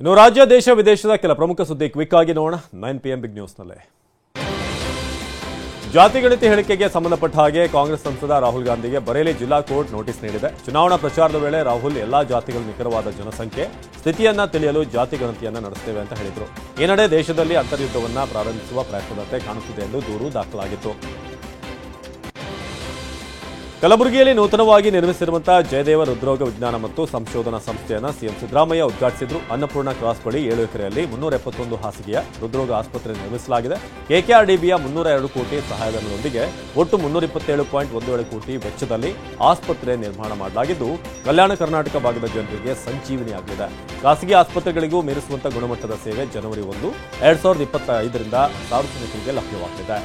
ಇನ್ನು ರಾಜ್ಯ ದೇಶ ವಿದೇಶದ ಕೆಲ ಪ್ರಮುಖ ಸುದ್ದಿ ಕ್ವಿಕ್ ಆಗಿ ನೋಡೋಣ 9 PM ಬಿಗ್ ನ್ಯೂಸ್ ನಲ್ಲಿ ಜಾತಿಗಣತಿ ಹೇಳಿಕೆಗೆ ಸಂಬಂಧಪಟ್ಟ ಹಾಗೆ ಕಾಂಗ್ರೆಸ್ ಸಂಸದ ರಾಹುಲ್ ಗಾಂಧಿಗೆ ಬರೇಲಿ ಜಿಲ್ಲಾ ಕೋರ್ಟ್ ನೋಟಿಸ್ ನೀಡಿದೆ. ಚುನಾವಣಾ ಪ್ರಚಾರದ ವೇಳೆ ರಾಹುಲ್ ಎಲ್ಲಾ ಜಾತಿಗಳ ನಿಖರವಾದ ಜನಸಂಖ್ಯೆ ಸ್ಥಿತಿಯನ್ನ ತಿಳಿಯಲು ಜಾತಿ ಗಣತಿಯನ್ನ ನಡೆಸುತ್ತೇವೆ ಅಂತ ಹೇಳಿದರು. ಈ ನಡೆ ದೇಶದಲ್ಲಿ ಅಂತರ್ಯುದ್ಧವನ್ನ ಪ್ರಾರಂಭಿಸುವ ಪ್ರಯತ್ನದಂತೆ ಕಾಣುತ್ತಿದೆ ಎಂದು ದೂರು ದಾಖಲಾಗಿತ್ತು. ಕಲಬುರಗಿಯಲ್ಲಿ ನೂತನವಾಗಿ ನಿರ್ಮಿಸಿರುವಂತಹ ಜಯದೇವ ಹೃದ್ರೋಗ ವಿಜ್ಞಾನ ಮತ್ತು ಸಂಶೋಧನಾ ಸಂಸ್ಥೆಯನ್ನು ಸಿಎಂ ಸಿದ್ದರಾಮಯ್ಯ ಉದ್ಘಾಟಿಸಿದ್ರು. ಅನ್ನಪೂರ್ಣ ಕ್ರಾಸ್ ಬಳಿ 7 ಎಕರೆಯಲ್ಲಿ 371 ಹಾಸಿಗೆಯ ಹೃದ್ರೋಗ ಆಸ್ಪತ್ರೆ ನಿರ್ಮಿಸಲಾಗಿದೆ. ಕೆಕೆಆರ್ಡಿಬಿಯ 302 ಕೋಟಿ ಸಹಾಯಧನದೊಂದಿಗೆ ಒಟ್ಟು 327.17 ಕೋಟಿ ವೆಚ್ಚದಲ್ಲಿ ಆಸ್ಪತ್ರೆ ನಿರ್ಮಾಣ ಮಾಡಲಾಗಿದ್ದು, ಕಲ್ಯಾಣ ಕರ್ನಾಟಕ ಭಾಗದ ಜನರಿಗೆ ಸಂಜೀವಿನಿಯಾಗಲಿದೆ. ಖಾಸಗಿ ಆಸ್ಪತ್ರೆಗಳಿಗೂ ಮೀರಿಸುವಂತಹ ಗುಣಮಟ್ಟದ ಸೇವೆ ಜನವರಿ 1, 2025ರಿಂದ ಸಾರ್ವಜನಿಕರಿಗೆ ಲಭ್ಯವಾಗಲಿದೆ.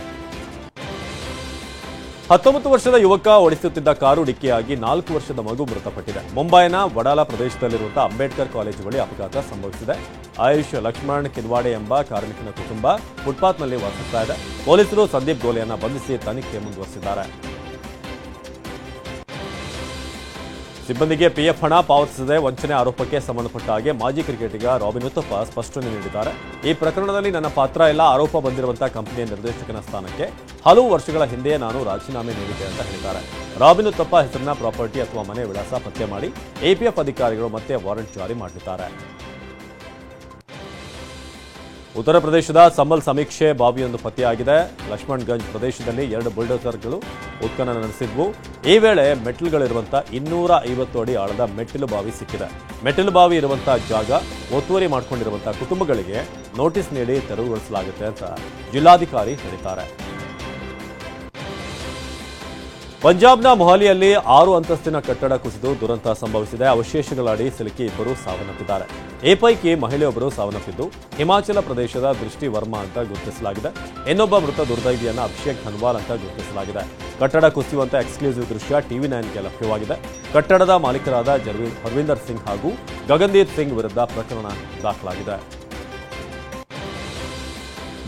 19 ವರ್ಷದ ಯುವಕ ಓಡಿಸುತ್ತಿದ್ದ ಕಾರು ಡಿಕ್ಕಿಯಾಗಿ 4 ವರ್ಷದ ಮಗು ಮೃತಪಟ್ಟಿದೆ. ಮುಂಬೈನ ವಡಾಲಾ ಪ್ರದೇಶದಲ್ಲಿರುವಂತಹ ಅಂಬೇಡ್ಕರ್ ಕಾಲೇಜು ಬಳಿ ಅಪಘಾತ ಸಂಭವಿಸಿದೆ. ಆಯುಷ್ ಲಕ್ಷ್ಮಣ್ ಕಿನ್ವಾಡೆ ಎಂಬ ಕಾರ್ಮಿಕನ ಕುಟುಂಬ ಫುಟ್ಪಾತ್ನಲ್ಲಿ ವಾಸಿಸ್ತಾ ಇದೆ. ಪೊಲೀಸರು ಸಂದೀಪ್ ಗೋಲೆಯನ್ನ ಬಂಧಿಸಿ ತನಿಖೆ ಮುಂದುವರೆಸಿದ್ದಾರೆ. ಸಿಬ್ಬಂದಿಗೆ ಪಿಎಫ್ ಹಣ ಪಾವತಿಸದೆ ವಂಚನೆ ಆರೋಪಕ್ಕೆ ಸಂಬಂಧಪಟ್ಟ ಹಾಗೆ ಮಾಜಿ ಕ್ರಿಕೆಟಿಗ ರಾಬಿನ್ ಉತ್ತಪ್ಪ ಸ್ಪಷ್ಟನೆ ನೀಡಿದ್ದಾರೆ. ಈ ಪ್ರಕರಣದಲ್ಲಿ ನನ್ನ ಪಾತ್ರ ಇಲ್ಲ. ಆರೋಪ ಬಂದಿರುವಂತಹ ಕಂಪನಿಯ ನಿರ್ದೇಶಕನ ಸ್ಥಾನಕ್ಕೆ ಹಲವು ವರ್ಷಗಳ ಹಿಂದೆ ನಾನು ರಾಜೀನಾಮೆ ನೀಡಿದ್ದೆ ಅಂತ ಹೇಳಿದ್ದಾರೆ. ರಾಬಿನ್ ಉತ್ತಪ್ಪ ಹೆಸರಿನ ಪ್ರಾಪರ್ಟಿ ಅಥವಾ ಮನೆ ವಿಳಾಸ ಪತ್ತೆ ಮಾಡಿ ಎಪಿಎಫ್ ಅಧಿಕಾರಿಗಳು ಮತ್ತೆ ವಾರೆಂಟ್ ಜಾರಿ ಮಾಡಿದ್ದಾರೆ. ಉತ್ತರ ಪ್ರದೇಶದ ಸಂಬಲ್ ಸಮೀಕ್ಷೆ ಬಾವಿಯೊಂದು ಪತ್ತೆಯಾಗಿದೆ. ಲಕ್ಷ್ಮಣ್ಗಂಜ್ ಪ್ರದೇಶದಲ್ಲಿ 2 ಬುಲ್ಡೋಸರ್ಗಳು ಉತ್ಖನನ ನಡೆಸಿದ್ವು. ಈ ವೇಳೆ ಮೆಟ್ಟಿಲುಗಳಿರುವಂತಹ 250 ಅಡಿ ಆಳದ ಮೆಟ್ಟಿಲು ಬಾವಿ ಸಿಕ್ಕಿದೆ. ಮೆಟ್ಟಿಲು ಬಾವಿ ಇರುವಂತಹ ಜಾಗ ಒತ್ತುವರಿ ಮಾಡಿಕೊಂಡಿರುವಂತಹ ಕುಟುಂಬಗಳಿಗೆ ನೋಟಿಸ್ ನೀಡಿ ತೆರವುಗೊಳಿಸಲಾಗುತ್ತೆ ಅಂತ ಜಿಲ್ಲಾಧಿಕಾರಿ ಹೇಳಿದ್ದಾರೆ. ಪಂಜಾಬ್ನ ಮೊಹಾಲಿಯಲ್ಲಿ 6 ಅಂತಸ್ತಿನ ಕಟ್ಟಡ ಕುಸಿದು ದುರಂತ ಸಂಭವಿಸಿದೆ. ಅವಶೇಷಗಳಡಿ ಸಿಲುಕಿ 2 ಸಾವನ್ನಪ್ಪಿದ್ದಾರೆ. ಈ ಪೈಕಿ ಮಹಿಳೆಯೊಬ್ಬರು ಸಾವನ್ನಪ್ಪಿದ್ದು, ಹಿಮಾಚಲ ಪ್ರದೇಶದ ದೃಷ್ಟಿ ವರ್ಮಾ ಅಂತ ಗುರುತಿಸಲಾಗಿದೆ. ಇನ್ನೊಬ್ಬ ಮೃತ ದುರ್ದೈವಿಯನ್ನ ಅಭಿಷೇಕ್ ಧನ್ವಾಲ್ ಅಂತ ಗುರುತಿಸಲಾಗಿದೆ. ಕಟ್ಟಡ ಕುಸಿಯುವಂತ ಎಕ್ಸ್ಕ್ಲೂಸಿವ್ ದೃಶ್ಯ TV9ಗೆ ಲಭ್ಯವಾಗಿದೆ. ಕಟ್ಟಡದ ಮಾಲೀಕರಾದ ಹರ್ವಿಂದರ್ ಸಿಂಗ್ ಹಾಗೂ ಗಗನ್ದೀಪ್ ಸಿಂಗ್ ವಿರುದ್ಧ ಪ್ರಕರಣ ದಾಖಲಾಗಿದೆ.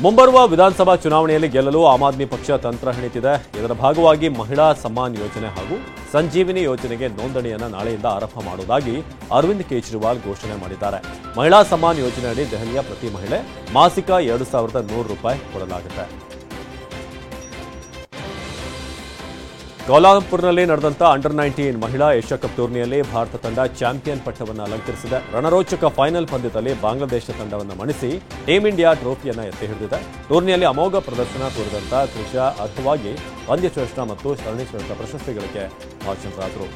ಮುಂಬರುವ ವಿಧಾನಸಭಾ ಚುನಾವಣೆಯಲ್ಲಿ ಗೆಲ್ಲಲು ಆಮ್ ಆದ್ಮಿ ಪಕ್ಷ ತಂತ್ರ ಹೆಣಿತಿದೆ. ಇದರ ಭಾಗವಾಗಿ ಮಹಿಳಾ ಸಮ್ಮಾನ್ ಯೋಜನೆ ಹಾಗೂ ಸಂಜೀವಿನಿ ಯೋಜನೆಗೆ ನೋಂದಣಿಯನ್ನು ನಾಳೆಯಿಂದ ಆರಂಭ ಮಾಡುವುದಾಗಿ ಅರವಿಂದ್ ಕೇಜ್ರಿವಾಲ್ ಘೋಷಣೆ ಮಾಡಿದ್ದಾರೆ. ಮಹಿಳಾ ಸಮ್ಮಾನ್ ಯೋಜನೆಯಡಿ ದೆಹಲಿಯ ಪ್ರತಿ ಮಹಿಳೆ ಮಾಸಿಕ 2100 ರೂಪಾಯಿ ಕೊಡಲಾಗುತ್ತೆ. ಕೋಲಾಪುರ್ನಲ್ಲಿ ನಡೆದಂಥ ಅಂಡರ್-19 ಮಹಿಳಾ ಏಷ್ಯಾ ಕಪ್ ಟೂರ್ನಿಯಲ್ಲಿ ಭಾರತ ತಂಡ ಚಾಂಪಿಯನ್ ಪಟ್ಟವನ್ನು ಅಲಂಕರಿಸಿದೆ. ರಣರೋಚಕ ಫೈನಲ್ ಪಂದ್ಯದಲ್ಲಿ ಬಾಂಗ್ಲಾದೇಶ ತಂಡವನ್ನು ಮಣಿಸಿ ಟೀಮ್ ಇಂಡಿಯಾ ಟ್ರೋಫಿಯನ್ನು ಎತ್ತಿ ಹಿಡಿದಿದೆ. ಟೂರ್ನಿಯಲ್ಲಿ ಅಮೋಘ ಪ್ರದರ್ಶನ ತೋರಿದಂಥ ತ್ರಿಷಾ ಅರ್ಹವಾಗಿ ಪಂದ್ಯಶ್ರೇಷ್ಠ ಮತ್ತು ಸರಣಿ ಶ್ರೇಷ್ಠ ಪ್ರಶಸ್ತಿಗಳಿಗೆ ಭಾಜನರಾದರು.